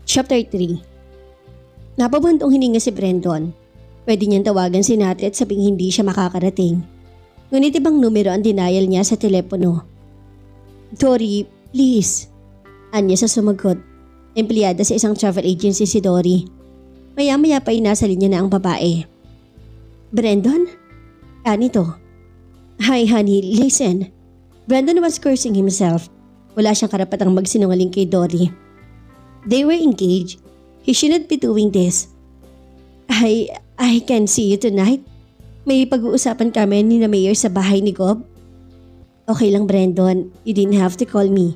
Chapter 3. Napabuntong hininga si Brandon. Pwede niyang tawagan si Natalie at sabing hindi siya makakarating. Ngunit ibang numero ang denial niya sa telepono. Dory, please. Anya sa sumagot. Empleyada sa isang travel agency si Dory. Maya-maya pa ay nasa linya na ang babae. Brandon? Anito. Hi honey, listen. Brandon was cursing himself. Wala siyang karapatang magsinungaling kay Dory. They were engaged. He shouldn't be doing this. I can see you tonight. May pag-uusapan kami ni na Mayor sa bahay ni Gob. Okay lang Brandon, you didn't have to call me.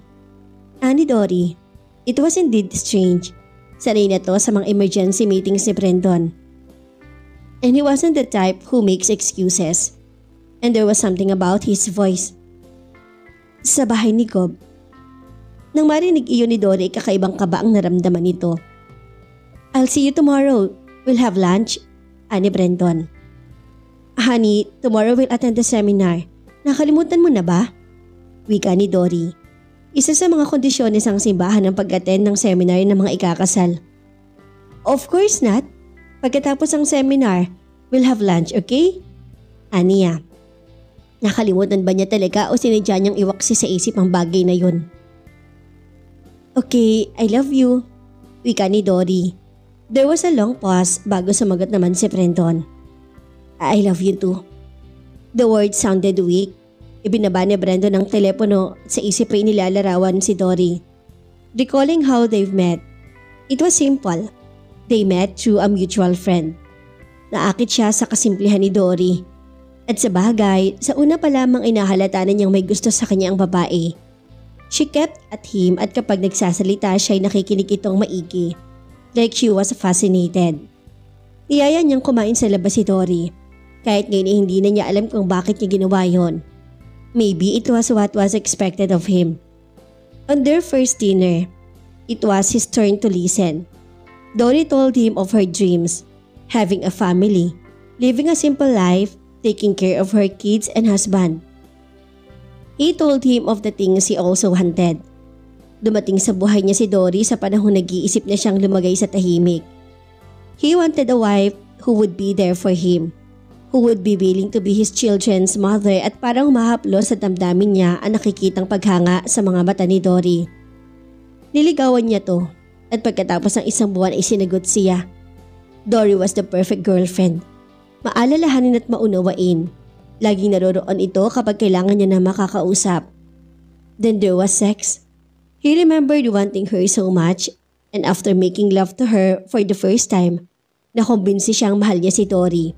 Ani Dory, it was indeed strange. Sanay na to sa mga emergency meetings ni Brandon. And he wasn't the type who makes excuses. And there was something about his voice. Sa bahay ni Gob. Nang marinig iyon ni Dory, kakaibang kaba ang naramdaman nito. I'll see you tomorrow. We'll have lunch. Ani Brandon. Honey, tomorrow we'll attend the seminar. Nakalimutan mo na ba? Wika ni Dory. Isa sa mga kondisyones ang simbahan ng pag-attend ng seminar ng mga ikakasal. Of course not. Pagkatapos ng seminar, we'll have lunch, okay? Aniya. Nakalimutan ba niya talaga o sinadya niyang iwaksi sa isip ang bagay na yun? Okay, I love you. Wika ni Dory. There was a long pause bago sumagot naman si Brandon. I love you too. The words sounded weak. Ibinaba ni Brandon ang telepono sa isip ay nilalarawan si Dory. Recalling how they've met. It was simple. They met through a mutual friend. Naakit siya sa kasimplihan ni Dory. At sa bagay, sa una pa lamang inahalata na niyang may gusto sa kanya ang babae. She kept at him at kapag nagsasalita siya ay nakikinig itong maigi. Like she was fascinated. Niyaya niyang kumain sa labas si Dory. Kahit ngayon ay hindi na niya alam kung bakit niya ginawa yon. Maybe it was what was expected of him. On their first dinner, it was his turn to listen. Dory told him of her dreams, having a family, living a simple life, taking care of her kids and husband. He told him of the things he also wanted. Dumating sa buhay niya si Dory sa panahon nag-iisip na siyang lumagay sa tahimik. He wanted a wife who would be there for him, who would be willing to be his children's mother at parang mahaplos sa damdamin niya ang nakikitang paghanga sa mga mata ni Dory. Niligawan niya to at pagkatapos ng isang buwan ay sinagot siya. Dory was the perfect girlfriend. Maalalahanin at maunawain. Laging naroroon ito kapag kailangan niya na makakausap. Then there was sex. He remembered wanting her so much and after making love to her for the first time, nakumbinsi siyang mahal niya si Dory.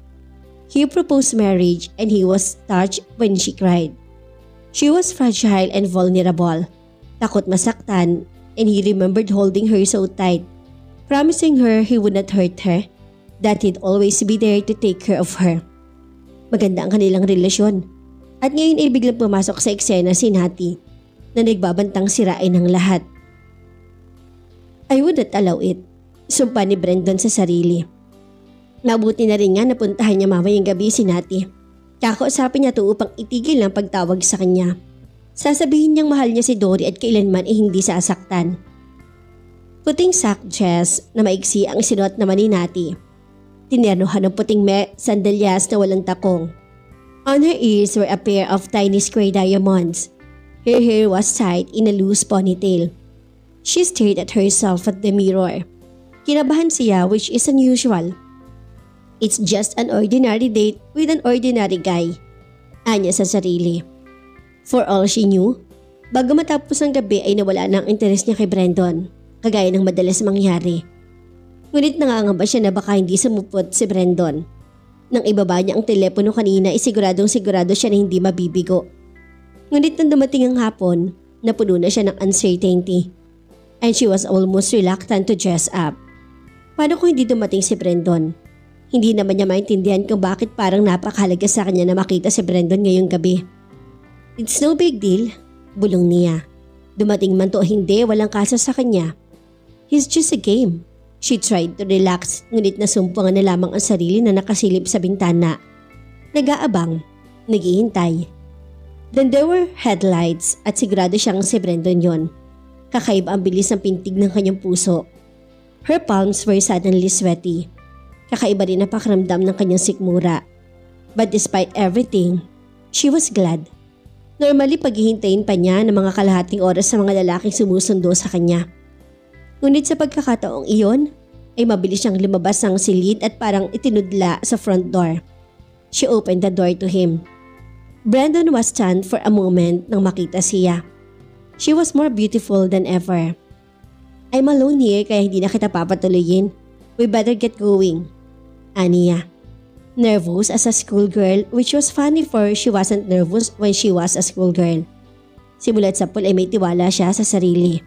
He proposed marriage and he was touched when she cried. She was fragile and vulnerable, takot masaktan, and he remembered holding her so tight, promising her he would not hurt her, that he'd always be there to take care of her. Maganda ang kanilang relasyon. At ngayon ay biglang pumasok sa eksena si Natty na nagbabantang sirain ng lahat. I would not allow it. Sumpa ni Brandon sa sarili. Mabuti na rin nga napuntahan niya mamayang gabi si Natty. Kakausapin niya to upang itigil ang pagtawag sa kanya. Sasabihin niyang mahal niya si Dory at kailanman ay hindi sasaktan. Puting sack dress na maiksi ang sinuot naman ni Natty. Tinernohan ng puting sandalyas na walang takong. On her ears were a pair of tiny square diamonds. Her hair was tied in a loose ponytail. She stared at herself at the mirror. Kinabahan siya, which is unusual. It's just an ordinary date with an ordinary guy. Anya sa sarili. For all she knew, bago matapos ang gabi ay nawala na ang interes niya kay Brandon, kagaya ng madalas mangyari. Ngunit nangangamba siya na baka hindi sumupot si Brandon. Nang ibaba niya ang telepono kanina ay sigurado siya na hindi mabibigo. Ngunit nang dumating ang hapon, napuno na siya ng uncertainty. And she was almost reluctant to dress up. Paano kung hindi dumating si Brandon? Hindi naman niya maintindihan kung bakit parang napakahalaga sa kanya na makita si Brandon ngayong gabi. It's no big deal, bulong niya. Dumating man to o hindi, walang kaso sa kanya. He's just a game. She tried to relax ngunit nasumpungan na lamang ang sarili na nakasilip sa bintana. Nag-aabang, naghihintay. Then there were headlights at sigurado siyang si Brandon yon. Kakaiba ang bilis ng pintig ng kanyang puso. Her palms were suddenly sweaty. Kakaiba rin na pakiramdam ng kanyang sikmura. But despite everything, she was glad. Normally paghihintayin pa niya ng mga kalahating oras sa mga lalaking sumusundo sa kanya. Ngunit sa pagkakataong iyon, ay mabilis siyang lumabas ng silid at parang itinudla sa front door. She opened the door to him. Brandon was stunned for a moment nang makita siya. She was more beautiful than ever. I'm alone here kaya hindi na kita papatuloyin. We better get going. Aniya. Nervous as a schoolgirl, which was funny for she wasn't nervous when she was a schoolgirl. Simulat sa pool ay may tiwala siya sa sarili.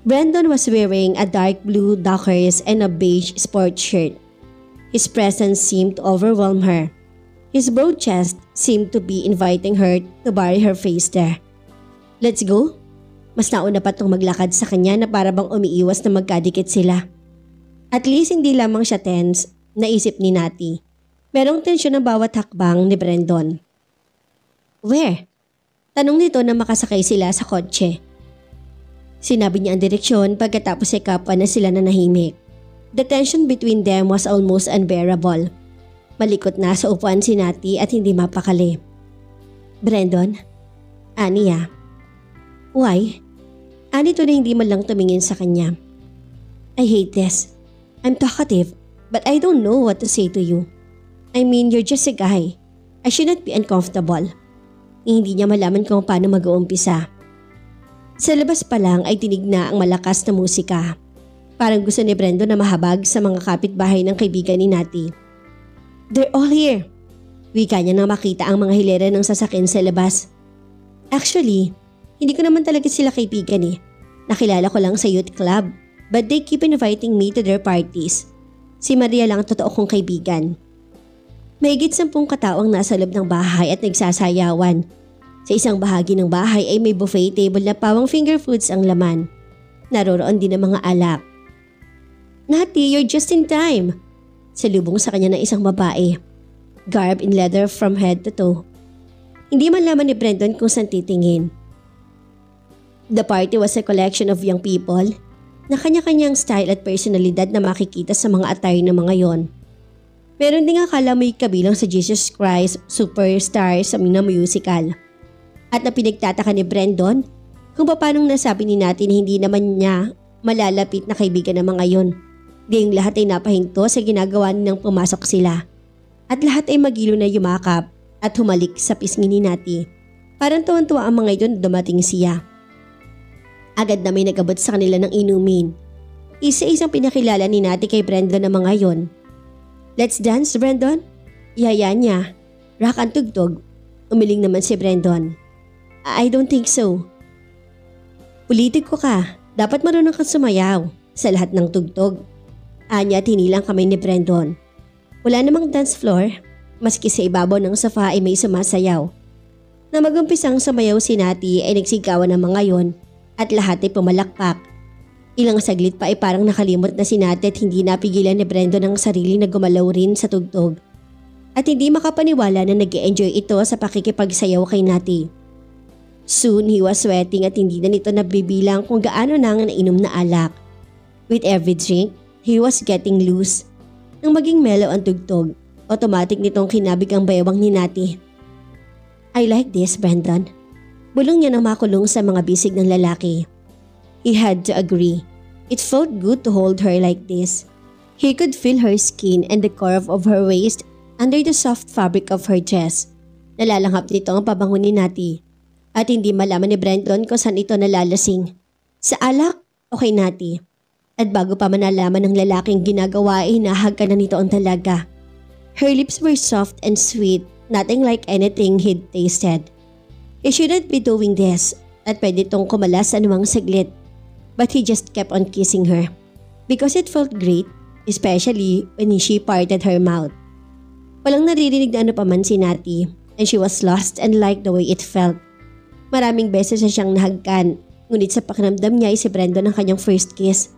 Brandon was wearing a dark blue Dockers and a beige sports shirt. His presence seemed to overwhelm her. His broad chest seemed to be inviting her to bury her face there. Let's go? Mas nauna pa itong maglakad sa kanya na para bang umiiwas na magkadikit sila. At least hindi lamang siya tense, naisip ni Natty. Merong tensyon ang bawat hakbang ni Brandon. Where? Tanong nito na makasakay sila sa kotse. Sinabi niya ang direksyon pagkatapos ay kapwa na sila na nahimik. The tension between them was almost unbearable. Malikot na sa upuan si Natty at hindi mapakali. Brandon? Aniya. Why? Anito na hindi man lang tumingin sa kanya. I hate this. I'm talkative but I don't know what to say to you. I mean, you're just a guy. I should not be uncomfortable. Hindi niya malaman kung paano mag-uumpisa. Sa labas pa lang ay tinig na ang malakas na musika. Parang gusto ni Brendo na mahabag sa mga kapitbahay ng kaibigan ni Natty. They're all here. Wika niya nang makita ang mga hilera ng sasakyan sa labas. Actually, hindi ko naman talaga sila kaibigan eh. Nakilala ko lang sa youth club, but they keep inviting me to their parties. Si Maria lang ang totoo kong kaibigan. Mahigit 10 katao ang nasa loob ng bahay at nagsasayawan. Sa isang bahagi ng bahay ay may buffet table na pawang finger foods ang laman. Naroroon din ang mga alak. Natty, you're just in time. Salubong sa kanya ng isang babae. Garb in leather from head to toe. Hindi man laman ni Brandon kung saan titingin. The party was a collection of young people na kanya-kanyang style at personalidad na makikita sa mga attire ng mga yon. Meron din akala may kabilang sa Jesus Christ superstar sa mga musical. At na pinagtataka ni Brandon kung paanong nasabi ni Natty na hindi naman niya malalapit na kaibigan ng mga yon. Diyang lahat ay napahinto sa ginagawa nang pumasok sila. At lahat ay magilo na yumakap at humalik sa pisngi ni Natty. Parang tuwan-tuwa ang mga yon dumating siya. Agad na may nagabot sa kanila ng inumin. Isa-isang pinakilala ni Natty kay Brandon ng mga yon. Let's dance, Brandon? Ihaya niya. Rock ang tugtog. Umiling naman si Brandon. I don't think so. Politiko ka. Dapat marunong kang sumayaw sa lahat ng tugtog. Anya tinilang kamay ni Brandon. Wala namang dance floor. Maski sa ibabaw ng sofa ay may sumasayaw. Na magumpisang sumayaw si Natty ay nagsigawan ng mga yon at lahat ay pumalakpak. Ilang saglit pa ay parang nakalimot na si Natty at hindi napigilan ni Brandon ang sarili na gumalaw rin sa tugtog. At hindi makapaniwala na nag-enjoy ito sa pakikipagsayaw kay Natty. Soon he was sweating at hindi na nito nabibilang kung gaano na ang nainom na alak. With every drink, he was getting loose. Nang maging mellow ang tugtog, automatic nitong kinabig ang bayawang ni Natty. I like this, Brandon. Bulong niya nang makulong sa mga bisig ng lalaki. He had to agree. It felt good to hold her like this. He could feel her skin and the curve of her waist under the soft fabric of her dress. Nalalanghap nito ang pabango ni Natty. At hindi malaman ni Brandon kung saan ito nalalasing. Sa alak o kay Natty. At bago pa manalaman ng lalaking ginagawa ay hinahag ka na nito ang dalaga. Her lips were soft and sweet, nothing like anything he'd tasted. He shouldn't be doing this at pwede itong kumalas anumang saglit. But he just kept on kissing her. Because it felt great, especially when she parted her mouth. Walang naririnig na ano pa man si Natty and she was lost and liked the way it felt. Maraming beses na siyang nahagkan, ngunit sa pakiramdam niya ay si Brandon ang kanyang first kiss.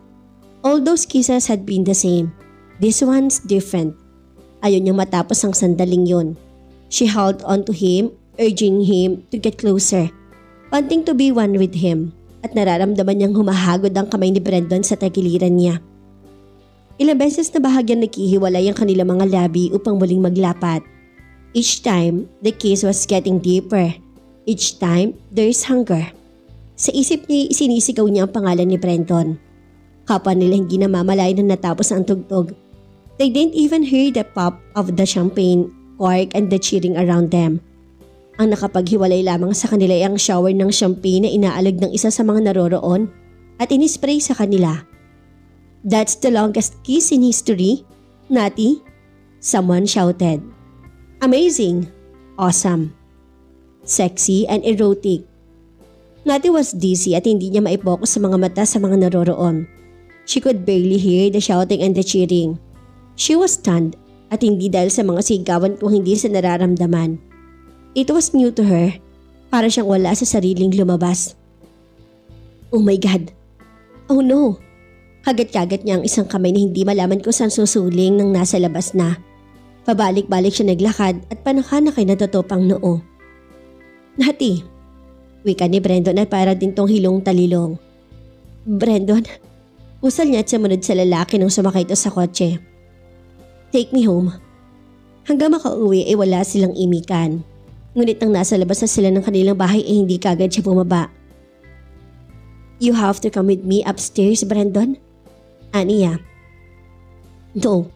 All those kisses had been the same. This one's different. Ayaw niyang matapos ang sandaling yun. She held on to him, urging him to get closer, wanting to be one with him, at nararamdaman niyang humahagod ang kamay ni Brandon sa tagiliran niya. Ilang beses na bahagyang naghihiwalay ang kanilang mga labi upang muling maglapat. Each time, the kiss was getting deeper. Each time, there's hunger. Sa isip niya, isinisigaw niya ang pangalan ni Brenton. Kapwa nila hindi namamalayan na natapos ang tugtog. They didn't even hear the pop of the champagne cork and the cheering around them. Ang nakapaghiwalay lamang sa kanila ay ang shower ng champagne na inaalag ng isa sa mga naroroon at inispray sa kanila. That's the longest kiss in history, Natty, someone shouted. Amazing, awesome, sexy and erotic. Natty was dizzy at hindi niya maipokus sa mga mata sa mga naroroon. She could barely hear the shouting and the cheering. She was stunned at hindi dahil sa mga sigawan kung hindi sa nararamdaman. It was new to her, para siyang wala sa sariling lumabas. Oh my God! Oh no! Kagat-kagat niya ang isang kamay na hindi malaman kung saan susuling nang nasa labas na. Pabalik-balik siya naglakad at panakana kay natutupang noo. Nati! Wika ni Brandon at para din tong hilong talilong. Brandon, usal niya at sumunod sa lalaki nung sumakay ito sa kotse. Take me home. Hanggang makauwi ay wala silang imikan. Ngunit nang nasa labas na sila ng kanilang bahay ay hindi kagad siya bumaba. You have to come with me upstairs, Brandon. Aniya. No,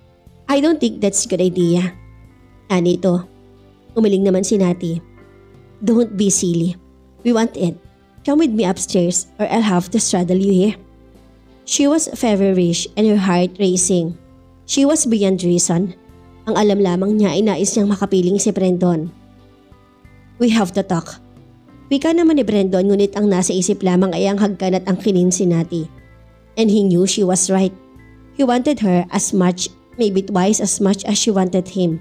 I don't think that's a good idea. Ani ito. Umiling naman si Natty. Don't be silly. We want it. Come with me upstairs or I'll have to straddle you here. She was feverish and her heart racing. She was beyond reason. Ang alam lamang niya ay nais niyang makapiling si Brandon. We have to talk. Wika naman ni Brandon ngunit ang nasa isip lamang ay ang hagkan at ang kinin si Natty. And he knew she was right. He wanted her as much, maybe twice as much as she wanted him.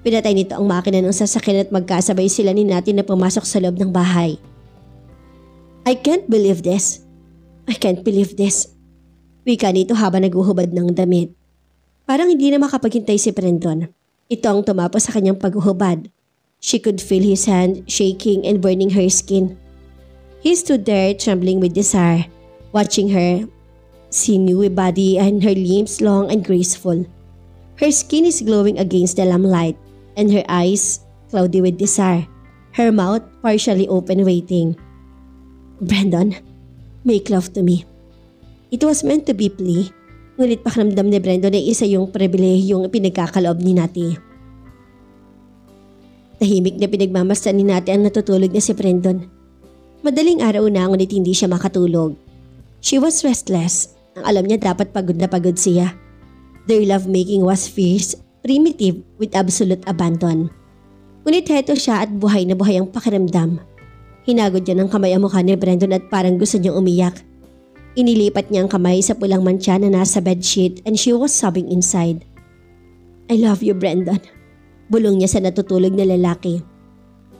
Pinatay nito ang makina ng sasakyan at magkasabay sila ni Natty na pumasok sa loob ng bahay. I can't believe this. I can't believe this. Wika nito habang naguhubad ng damit. Parang hindi na makapaghintay si Brandon. Ito ang tumapos sa kanyang paghuhubad. She could feel his hand shaking and burning her skin. He stood there trembling with desire, watching her sinewy body and her limbs long and graceful. Her skin is glowing against the lamplight and her eyes cloudy with desire, her mouth partially open waiting. Brandon, make love to me. It was meant to be plea. Ngunit pakiramdam ni Brandon ay isa yung pribilehiyong pinagkakaloob ni Natty. Tahimik na pinagmamasdan ni Natty ang natutulog na si Brandon. Madaling araw na ngunit hindi siya makatulog. She was restless. Ang alam niya dapat pagod na pagod siya. Their lovemaking was fierce, primitive with absolute abandon. Ngunit heto siya at buhay na buhay ang pakiramdam. Hinagod niya ng kamay ang mukha ni Brandon at parang gusto niyang umiyak. Inilipat niya ang kamay sa pulang mantsa na nasa bedsheet and she was sobbing inside. I love you, Brandon. Bulong niya sa natutulog na lalaki.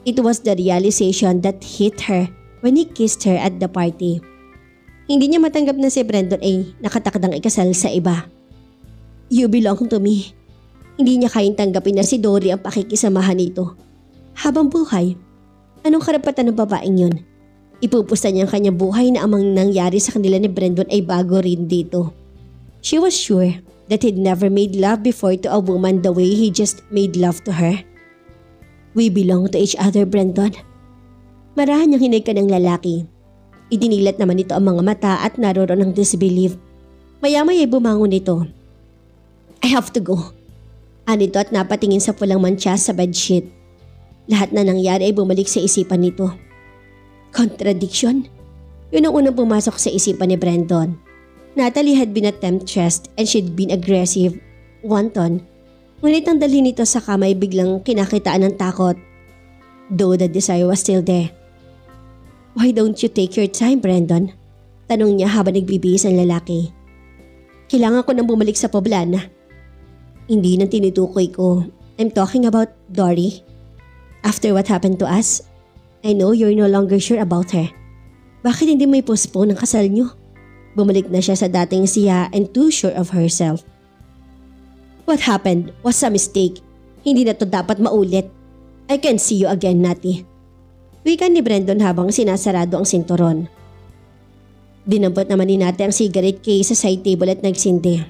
It was the realization that hit her when he kissed her at the party. Hindi niya matanggap na si Brandon ay nakatakdang ikasal sa iba. You belong to me. Hindi niya kayang tanggapin na si Dory ang pakikisamahan nito. Habang buhay, anong karapatan ng babaeng yun? Ipupusta niya ang kanyang buhay na amang nangyari sa kanila ni Brandon ay bago rin dito. She was sure that he'd never made love before to a woman the way he just made love to her. We belong to each other, Brandon. Marahan niyang hinig ka ng lalaki. Idinilat naman ito ang mga mata at naroon ng disbelief. Maya-maya bumangon ito. I have to go. Anito at napatingin sa pulang mantsa sa bedsheet. Lahat na nangyari ay bumalik sa isipan nito. Contradiction? Yun ang unang pumasok sa isipan ni Brandon. Natalie had been a temptress and she'd been aggressive, wanton. Ngunit ang dalhin nito sa kamay biglang kinakitaan ng takot. Though the desire was still there. Why don't you take your time, Brandon? Tanong niya habang nagbibihis ang lalaki. Kailangan ko nang bumalik sa poblana. Hindi nang tinutukoy ko. I'm talking about Dory. After what happened to us, I know you're no longer sure about her. Bakit hindi mo i-postpone ang kasal niyo? Bumalik na siya sa dating siya and too sure of herself. What happened was a mistake. Hindi na to dapat maulit. I can see you again, Natty. Wika ni Brandon habang sinasarado ang sinturon. Dinampot naman ni Natty ang cigarette case sa side table at nagsindi.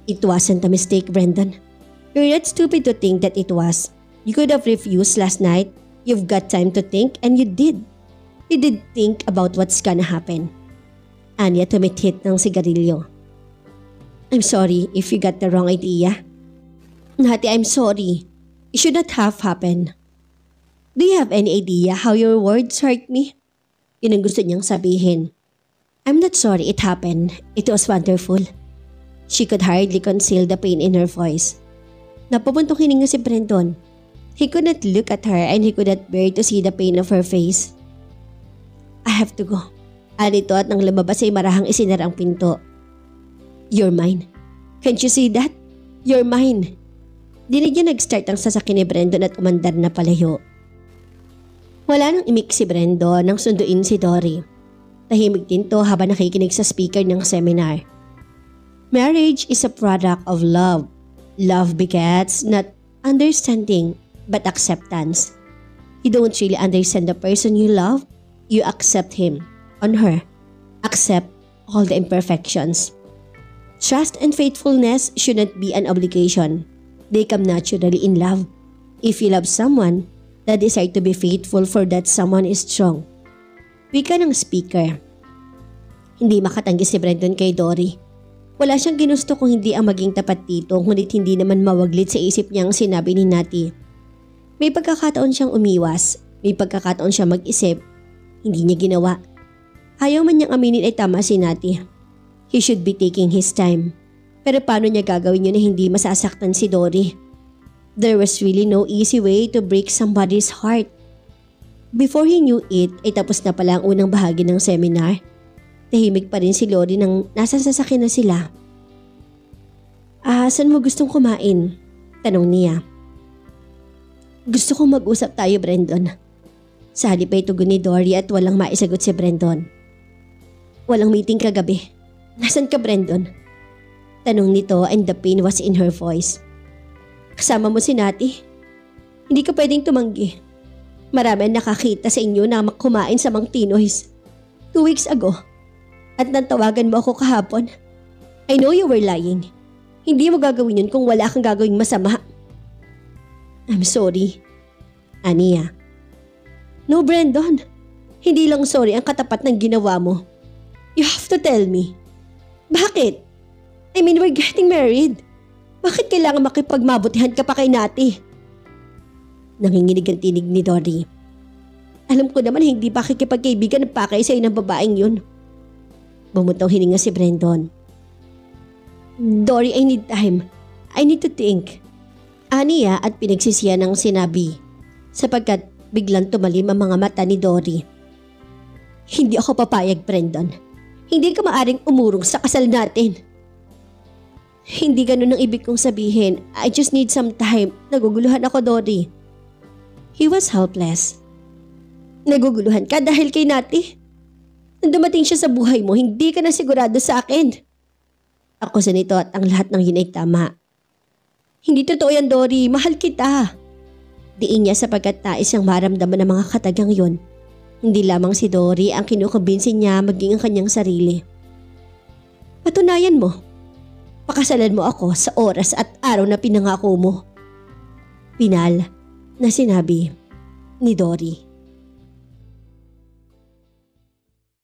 It wasn't a mistake, Brendan. You're not stupid to think that it was. You could have refused last night. You've got time to think and you did. You did think about what's gonna happen. Anya tumithit ng sigarilyo. I'm sorry if you got the wrong idea. Nati, I'm sorry. It should not have happened. Do you have any idea how your words hurt me? Yun ang gusto niyang sabihin. I'm not sorry it happened. It was wonderful. She could hardly conceal the pain in her voice. Napapuntong hininga si Brendan. He could not look at her and he could not bear to see the pain of her face. I have to go. Anito at nang lumabas ay marahang isinara ang pinto. You're mine. Can't you see that? You're mine. Dinig niya nag-start ang sasakyan ni Brendan at umandar na palayo. Wala nang imik si Brendan nang sunduin si Dory. Tahimik din to habang nakikinig sa speaker ng seminar. Marriage is a product of love. Love begets not understanding but acceptance. You don't really understand the person you love, you accept him on her. Accept all the imperfections. Trust and faithfulness should not be an obligation. They come naturally in love. If you love someone, the desire to be faithful for that someone is strong. Wika ng speaker. Hindi makatanggi si Brendan kay Dory. Wala siyang ginusto kung hindi ang maging tapat dito, ngunit hindi naman mawaglit sa isip niya ang sinabi ni Nati. May pagkakataon siyang umiwas, may pagkakataon siyang mag-isip. Hindi niya ginawa. Ayaw man niyang aminin ay tama si Nati. He should be taking his time. Pero paano niya gagawin yun na hindi masasaktan si Dory? There was really no easy way to break somebody's heart. Before he knew it, ay tapos na pala ang unang bahagi ng seminar. Tahimik pa rin si Lori nang nasa sasakyan na sila. Saan mo gustong kumain? Tanong niya. Gusto kong mag-usap tayo, Brendan. Sa halip ay tugon ni Dory at walang maisagot si Brendan. Walang meeting kagabi. Nasaan ka, Brendan? Tanong nito and the pain was in her voice. Kasama mo si Nati. Hindi ka pwedeng tumanggi. Marami ang nakakita sa inyo na kumain sa Mang Tinoy's 2 weeks ago. At nantawagan mo ako kahapon. I know you were lying. Hindi mo gagawin yun kung wala kang gagawing masama. I'm sorry. Aniya. No, Brendan. Hindi lang sorry ang katapat ng ginawa mo. You have to tell me. Bakit? I mean, we're getting married. Bakit kailangan makipagmabutihan ka pa kay Nati? Nanginginig ang tinig ni Dory. Alam ko naman hindi pa kikipagkaibigan ng pakay sa'yo ng babaeng yun. Bumutong hininga si Brendan. Dory, I need time. I need to think. Aniya at pinagsisiya ng sinabi sapagkat biglang tumalim ang mga mata ni Dory. Hindi ako papayag, Brendan. Hindi ka maaring umurong sa kasal natin. Hindi ganun ang ibig kong sabihin. I just need some time. Naguguluhan ako, Dory. He was helpless. Naguguluhan ka dahil kay Nati? Nang dumating siya sa buhay mo, hindi ka na sigurado sa akin. Ako sa nito at ang lahat ng yun ay tama. Hindi totoo yan, Dory. Mahal kita. Diin niya sapagkat nais siyang maramdaman ng mga katagang yun. Hindi lamang si Dory ang kinukumbinsin niya maging ang kanyang sarili. Patunayan mo. Pakasalan mo ako sa oras at araw na pinangako mo. Pinal na sinabi ni Dory.